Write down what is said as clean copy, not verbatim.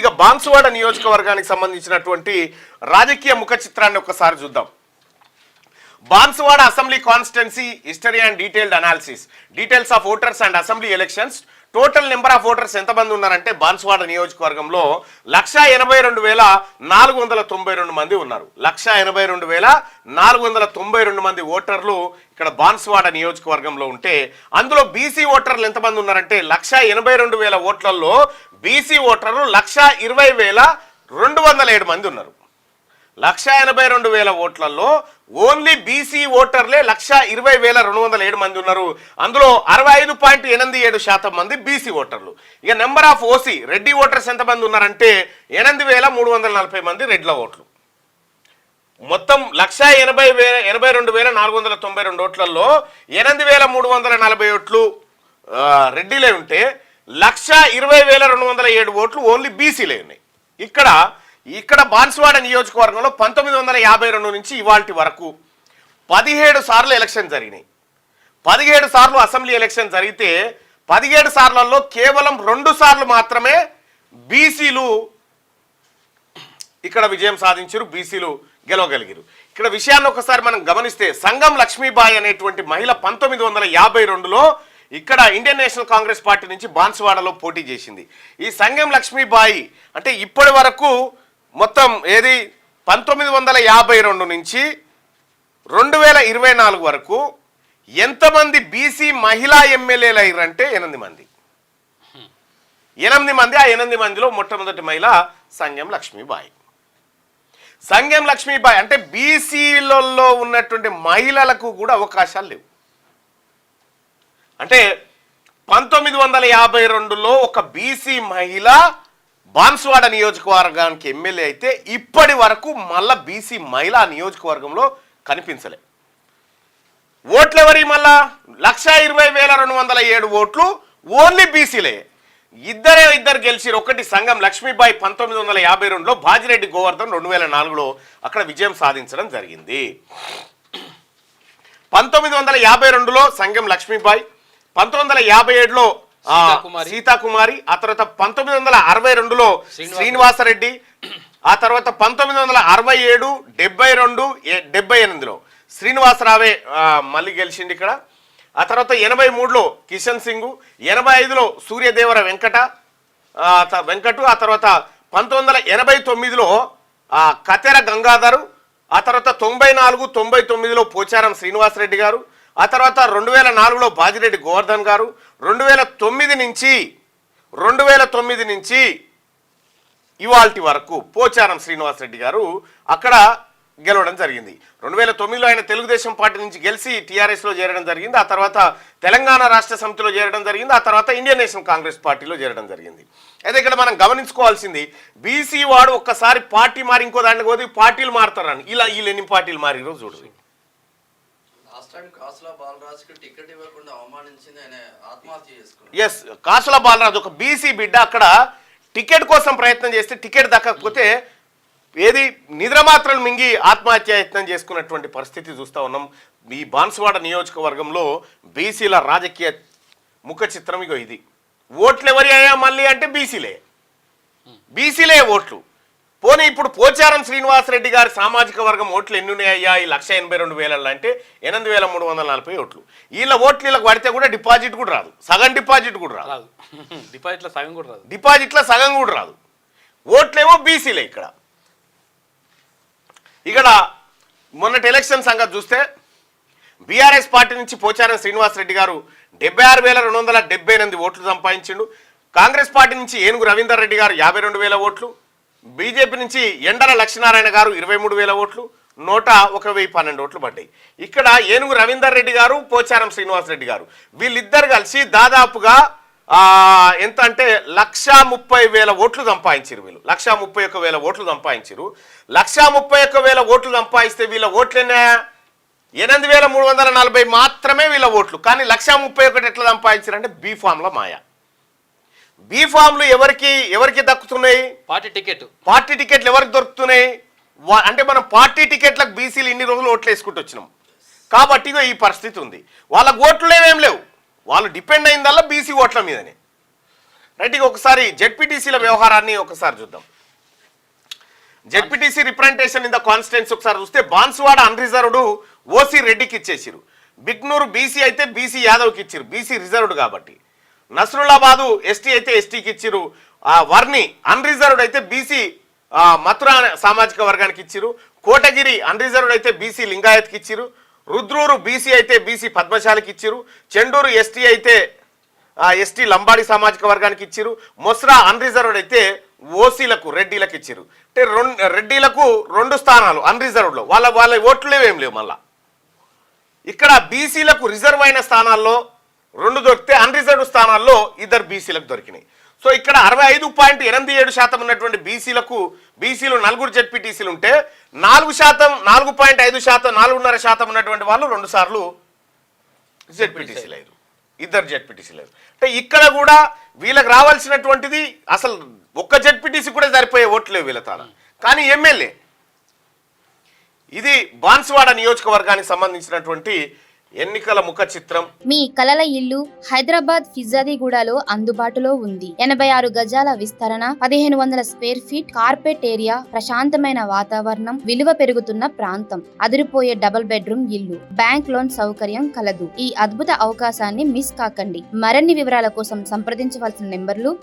ఇక బాన్సువాడ నియోజకవర్గానికి సంబంధించినటువంటి రాజకీయ ముఖ చిత్రాన్ని ఒకసారి చూద్దాం. Banswada assembly constituency history and details of voters and assembly elections. Total number of voters ఎంతమంది ఉన్నారంటే బాన్సువాడ నియోజకవర్గంలో 182,492 మంది ఉన్నారు. 182,492 మంది ఓటర్లు ఇక్కడ బాన్సువాడ నియోజకవర్గంలో ఉంటే అందులో బీసీ ఓటర్లు ఎంతమంది ఉన్నారంటే 182,000 ఓట్లలో బీసీ ఓటర్లు 120,207 మంది ఉన్నారు. 182,000 ఓట్లలో ఓన్లీ బీసీ ఓటర్లే 120,207 మంది ఉన్నారు. అందులో 65.87% మంది బీసీ ఓటర్లు. ఇక number of OC Reddy voters ఎంతమంది ఉన్నారంటే 8,340 మంది రెడ్ల ఓట్లు. మొత్తం 182,492 ఓట్లలో 8,340 ఓట్లు రెడ్డిలే ఉంటే 120,207 ఓట్లు ఓన్లీ బీసీలే ఉన్నాయి. ఇక్కడ బాన్సువాడ నియోజకవర్గంలో 1952 నుంచి ఇవాల్టి వరకు 17 సార్లు ఎలక్షన్ జరిగినాయి. 17 సార్లు అసెంబ్లీ ఎలక్షన్ జరిగితే 17 సార్లలో కేవలం 2 సార్లు మాత్రమే బీసీలు ఇక్కడ విజయం సాధించారు, బీసీలు గెలవగలిగారు. ఇక్కడ విషయాన్ని ఒకసారి మనం గమనిస్తే సంగం లక్ష్మీబాయి అనేటువంటి మహిళ 1952లో ఇక్కడ ఇండియన్ నేషనల్ కాంగ్రెస్ పార్టీ నుంచి బాన్సువాడలో పోటీ చేసింది. ఈ సంగం లక్ష్మీబాయి అంటే ఇప్పటి వరకు మొత్తం 1952 నుంచి 2024 వరకు ఎంతమంది బీసీ మహిళా ఎమ్మెల్యేలు అయ్యారంటే 8 మంది. 8 మంది. ఆ 8 మందిలో మొట్టమొదటి మహిళ సంగం లక్ష్మీబాయి. సంగం లక్ష్మీబాయి అంటే బీసీలలో ఉన్నటువంటి మహిళలకు కూడా అవకాశాలు లేవు. అంటే 1952లో ఒక బీసీ మహిళ బాన్సువాడ నియోజకవర్గానికి ఎమ్మెల్యే అయితే ఇప్పటి వరకు మళ్ళా బీసీ మహిళ నియోజకవర్గంలో కనిపించలే. ఓట్లు ఎవరి మళ్ళా 120,207 ఓట్లు ఓన్లీ బీసీలే. ఇద్దరు గెలిచిరు. ఒకటి సంగం లక్ష్మీబాయి 1952లో, బాజిరెడ్డి గోవర్ధన్ 2004లో అక్కడ విజయం సాధించడం జరిగింది. 1952లో సంగం లక్ష్మీబాయి, 1957లో సీతాకుమారి, ఆ తర్వాత 1962లో శ్రీనివాసరెడ్డి, ఆ తర్వాత 1967, 72, 78లో శ్రీనివాసరావే మళ్ళీ గెలిచింది ఇక్కడ. ఆ తర్వాత 83లో కిషన్ సింగ్, 85లో సూర్యదేవర వెంకటు, ఆ తర్వాత 1989లో కతెర గంగాధరు, ఆ తర్వాత 94, 99లో పోచారం శ్రీనివాసరెడ్డి గారు, ఆ తర్వాత 2004లో బాజిరెడ్డి గోవర్ధన్ గారు, 2009 నుంచి ఇవాల్టి వరకు పోచారం శ్రీనివాసరెడ్డి గారు అక్కడ గెలవడం జరిగింది. 2009లో ఆయన తెలుగుదేశం పార్టీ నుంచి గెలిచి టీఆర్ఎస్లో చేరడం జరిగింది. ఆ తర్వాత తెలంగాణ రాష్ట్ర సమితిలో చేరడం జరిగింది. ఆ తర్వాత ఇండియన్ నేషనల్ కాంగ్రెస్ పార్టీలో చేరడం జరిగింది. అయితే ఇక్కడ మనం గమనించుకోవాల్సింది, బీసీ వాడు ఒక్కసారి పార్టీ మారి ఇంకో దాంట్లో పోతే పార్టీలు మారుతారని వీళ్ళు ఎన్ని పార్టీలు మారిరో చూడు. కాసుల బాలరాజు ఒక బీసీ బిడ్డ అక్కడ టికెట్ కోసం ప్రయత్నం చేస్తే టికెట్ దక్కకపోతే నిద్ర మాత్రం మింగి ఆత్మహత్యాయత్నం చేసుకున్నటువంటి పరిస్థితి చూస్తూ ఉన్నాం. ఈ బాన్సువాడ నియోజకవర్గంలో బీసీల రాజకీయ ముఖ చిత్రం ఇగో ఇది. ఓట్లు ఎవరి అయ్యా మళ్ళీ అంటే బీసీలే ఓట్లు. పోనీ ఇప్పుడు పోచారం శ్రీనివాసరెడ్డి గారి సామాజిక వర్గం ఓట్లు ఎన్ని ఉన్నాయ్యా ఈ 182,000 అంటే 8,340 ఓట్లు. వీళ్ళ ఓట్లు వీళ్ళకి పడితే కూడా డిపాజిట్ కూడా రాదు, సగం డిపాజిట్ కూడా రాదు, డిపాజిట్లో సగం కూడా రాదు. ఓట్లేమో బీసీలే. ఇక్కడ మొన్నటి ఎలక్షన్ సంగతి చూస్తే బీఆర్ఎస్ పార్టీ నుంచి పోచారం శ్రీనివాసరెడ్డి గారు 76,278 ఓట్లు సంపాదించిండు. కాంగ్రెస్ పార్టీ నుంచి ఏనుగు రవీందర్ రెడ్డి గారు 52,000 ఓట్లు, బీజేపీ నుంచి ఎండల లక్ష్మీనారాయణ గారు 23,000 ఓట్లు, 101,012 ఓట్లు పడ్డాయి. ఇక్కడ ఏనుగు రవీందర్ రెడ్డి గారు, పోచారం శ్రీనివాసరెడ్డి గారు వీళ్ళిద్దరు కలిసి దాదాపుగా ఎంత అంటే 130,000 ఓట్లు సంపాదించారు. వీళ్ళు 131,000 ఓట్లు సంపాదించారు. 131,000 ఓట్లు సంపాదిస్తే వీళ్ళ ఓట్లు ఎన్నా 8,340 మాత్రమే వీళ్ళ ఓట్లు. కానీ 131,000 ఎట్లా సంపాదించారంటే బీ ఫామ్ల మాయ. బీ ఫామ్లు ఎవరికి దక్కుతున్నాయి? పార్టీ టికెట్లు ఎవరికి దొరుకుతున్నాయి అంటే మనం పార్టీ టికెట్లకు బీసీలు ఇన్ని రోజులు ఓట్లు వేసుకుంటూ వచ్చినాం కాబట్టి ఈ పరిస్థితి ఉంది. వాళ్ళకు ఓట్లు ఏం లేవు, వాళ్ళు డిపెండ్ అయిందల్లా బీసీ ఓట్ల మీదనే. రైట్, ఇక ఒకసారి జెడ్పీటీసీల వ్యవహారాన్ని ఒకసారి చూద్దాం. ZPTC representation in the constituency ఒకసారి చూస్తే బాన్సువాడ అన్రిజర్వ్డ్ ఓసీ రెడ్డికి ఇచ్చేసిరు. బిగ్నూరు బీసీ అయితే బీసీ యాదవ్కి ఇచ్చిరు, బీసీ రిజర్వ్డ్ కాబట్టి. నస్రుల్లాబాదు ఎస్టీ అయితే ఎస్టీకి ఇచ్చిరు. వర్ణి అన్రిజర్వ్డ్ అయితే బీసీ మథురా సామాజిక వర్గానికి ఇచ్చిరు. కోటగిరి అన్రిజర్వ్డ్ అయితే బీసీ లింగాయత్కి ఇచ్చిరు. రుద్రూరు బీసీ అయితే బీసీ పద్మశాలికి ఇచ్చిరు. చెండూరు ఎస్టీ అయితే ఎస్టీ లంబాడి సామాజిక వర్గానికి ఇచ్చిరు. మొస్రా అన్రిజర్వ్డ్ అయితే ఓసీలకు రెడ్డిలకు ఇచ్చిరు. అంటే రెడ్డిలకు 2 స్థానాలు అన్రిజర్వ్డ్లో, వాళ్ళ ఓట్లు ఏం లేవు. మళ్ళా ఇక్కడ బీసీలకు రిజర్వ్ అయిన స్థానాల్లో 2 దొరికితే అన్రిజర్వ్డ్ స్థానాల్లో 2 బీసీలకు దొరికినాయి. సో ఇక్కడ 65.87% ఉన్నటువంటి బీసీలు 4 జెడ్పీటీసీలు ఉంటే 4%, 4.5%, 4.5% ఉన్నటువంటి వాళ్ళు 2 సార్లు జెడ్పీటీసీలు అయ్యారు, 2 జెడ్పీటీసీలు అయ్యారు. అంటే ఇక్కడ కూడా వీళ్ళకి రావాల్సినటువంటిది అసలు ఒక్క జెడ్పీటీసీ కూడా సరిపోయే ఓట్లేవు వీళ్ళ తాన. కానీ ఎమ్మెల్యే ఇది బాన్సువాడ నియోజకవర్గానికి సంబంధించినటువంటి ఎన్నికల ముఖ చిత్రం. మీ కలల ఇల్లు హైదరాబాద్ ఫిజాదిగూడలో అందుబాటులో ఉంది. 86 గజాల విస్తరణ, 1500 స్క్వేర్ ఫీట్, కార్పెట్ ఏరియా, ప్రశాంతమైన వాతావరణం, విలువ పెరుగుతున్న ప్రాంతం, అదిరిపోయే డబుల్ బెడ్రూమ్ ఇల్లు, బ్యాంక్ లోన్ సౌకర్యం కలదు. ఈ అద్భుత అవకాశాన్ని మిస్ కాకండి. మరిన్ని వివరాల కోసం సంప్రదించవలసిన నెంబర్లు